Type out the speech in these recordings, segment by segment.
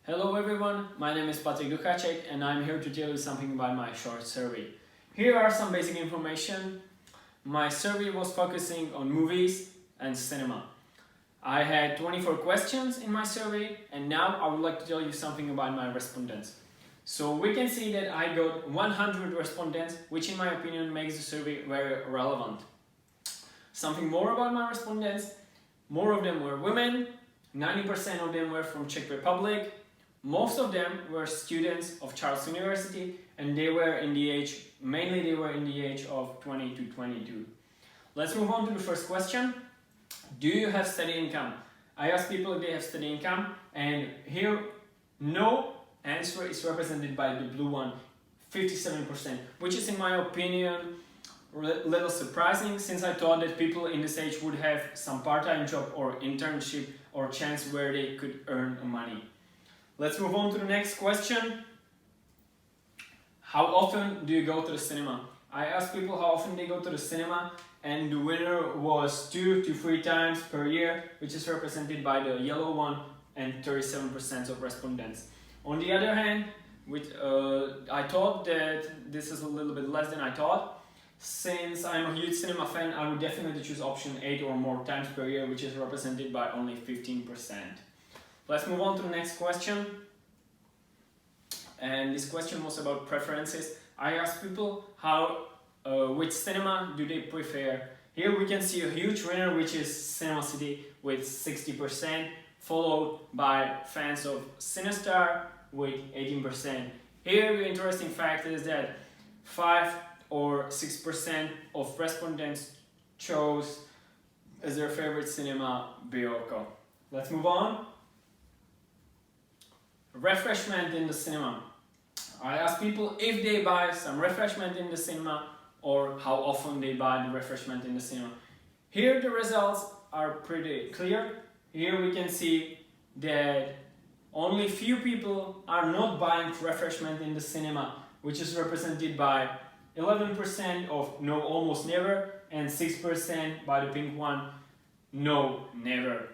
Hello everyone, my name is Patrik Duchacek and I'm here to tell you something about my short survey. Here are some basic information. My survey was focusing on movies and cinema. I had 24 questions in my survey and now I would like to tell you something about my respondents. So we can see that I got 100 respondents, which in my opinion makes the survey very relevant. Something more about my respondents: more of them were women, 90% of them were from Czech Republic. Most of them were students of Charles University and they were in the age, mainly they were in the age of 20 to 22. Let's move on to the first question. Do you have steady income? I asked people if they have steady income and here no answer is represented by the blue one, 57%, which is in my opinion a little surprising, since I thought that people in this age would have some part-time job or internship or chance where they could earn money. Let's move on to the next question. How often do you go to the cinema? I asked people how often they go to the cinema and the winner was 2 to 3 times per year, which is represented by the yellow one and 37% of respondents. On the other hand, I thought that this is a little bit less than I thought. Since I'm a huge cinema fan, I would definitely choose option 8 or more times per year, which is represented by only 15%. Let's move on to the next question. And this question was about preferences. I asked people which cinema do they prefer. Here we can see a huge winner, which is Cinema City with 60%, followed by fans of Cinestar with 18%. Here the interesting fact is that 5 or 6% of respondents chose as their favorite cinema Bioko. Let's move on. Refreshment in the cinema. I asked people if they buy some refreshment in the cinema or how often they buy the refreshment in the cinema. Here the results are pretty clear. Here we can see that only few people are not buying refreshment in the cinema, which is represented by 11% of no, almost never, and 6% by the pink one, no, never.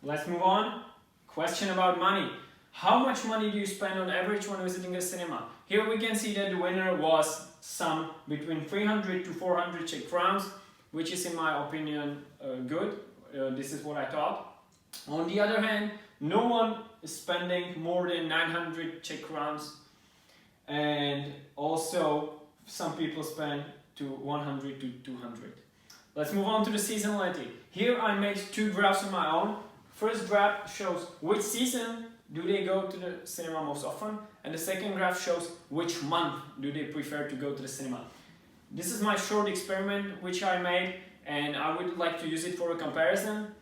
Let's move on. Question about money. How much money do you spend on average when visiting a cinema? Here we can see that the winner was some between 300 to 400 Czech crowns, which is in my opinion good. This is what I thought. On the other hand, no one is spending more than 900 Czech crowns, and also some people spend to 100 to 200. Let's move on to the seasonality. Here I made 2 graphs on my own. First graph shows which season do they go to the cinema most often, and the second graph shows which month do they prefer to go to the cinema. This is my short experiment which I made and I would like to use it for a comparison,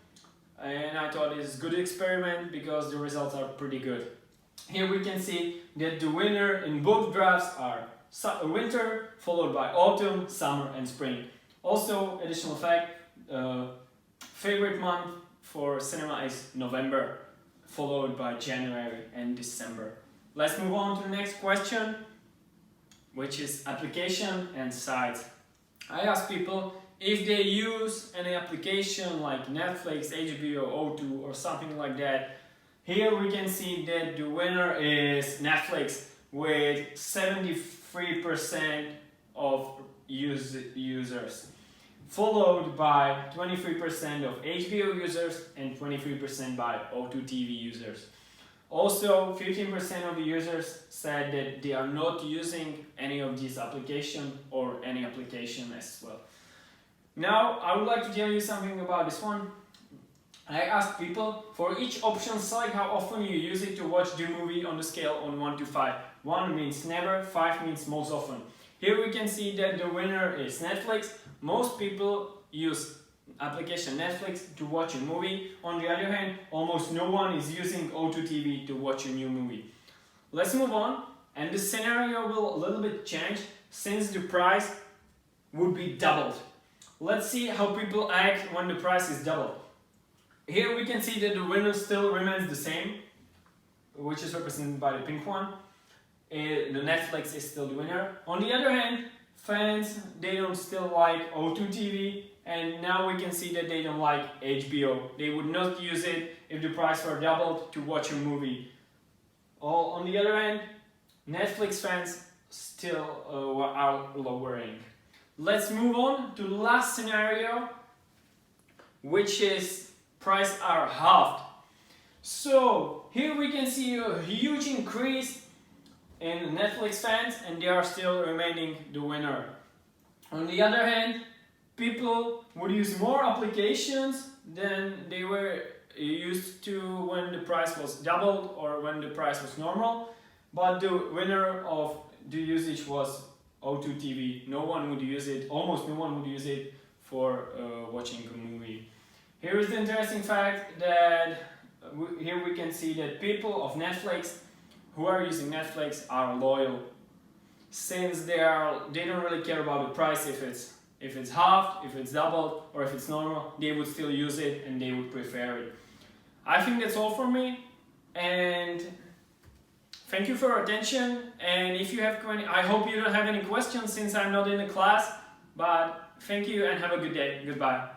and I thought it's a good experiment because the results are pretty good. Here we can see that the winner in both graphs are winter followed by autumn, summer and spring. Also, additional fact, favorite month for cinema is November, followed by January and December. Let's move on to the next question, which is application and sites. I asked people if they use any application like Netflix, HBO, O2 or something like that. Here we can see that the winner is Netflix with 73% of users, followed by 23% of HBO users and 23% by O2 TV users. Also, 15% of the users said that they are not using any of these applications or any application as well. Now, I would like to tell you something about this one. I asked people for each option, select how often you use it to watch the movie on the scale on 1 to 5. 1 means never, 5 means most often. Here we can see that the winner is Netflix. Most people use application Netflix to watch a movie. On the other hand, almost no one is using O2 TV to watch a new movie. Let's move on, and the scenario will a little bit change since the price would be doubled. Let's see how people act when the price is doubled. Here we can see that the winner still remains the same, which is represented by the pink one. The Netflix is still the winner. On the other hand, fans, they don't still like O2 TV, and now we can see that they don't like HBO. They would not use it if the price were doubled to watch a movie. On the other hand, Netflix fans still are lowering. Let's move on to the last scenario, which is prices are halved. So here we can see a huge increase in Netflix fans, and they are still remaining the winner. On the other hand, people would use more applications than they were used to when the price was doubled or when the price was normal, but the winner of the usage was O2 TV. No one would use it, almost no one would use it for watching a movie. Here is the interesting fact that here we can see that people of Netflix who are using Netflix are loyal, since they don't really care about the price. If it's halved, if it's doubled, or if it's normal, they would still use it and they would prefer it. I think that's all for me, and thank you for your attention. And if you have I hope you don't have any questions since I'm not in the class, but thank you and have a good day. Goodbye.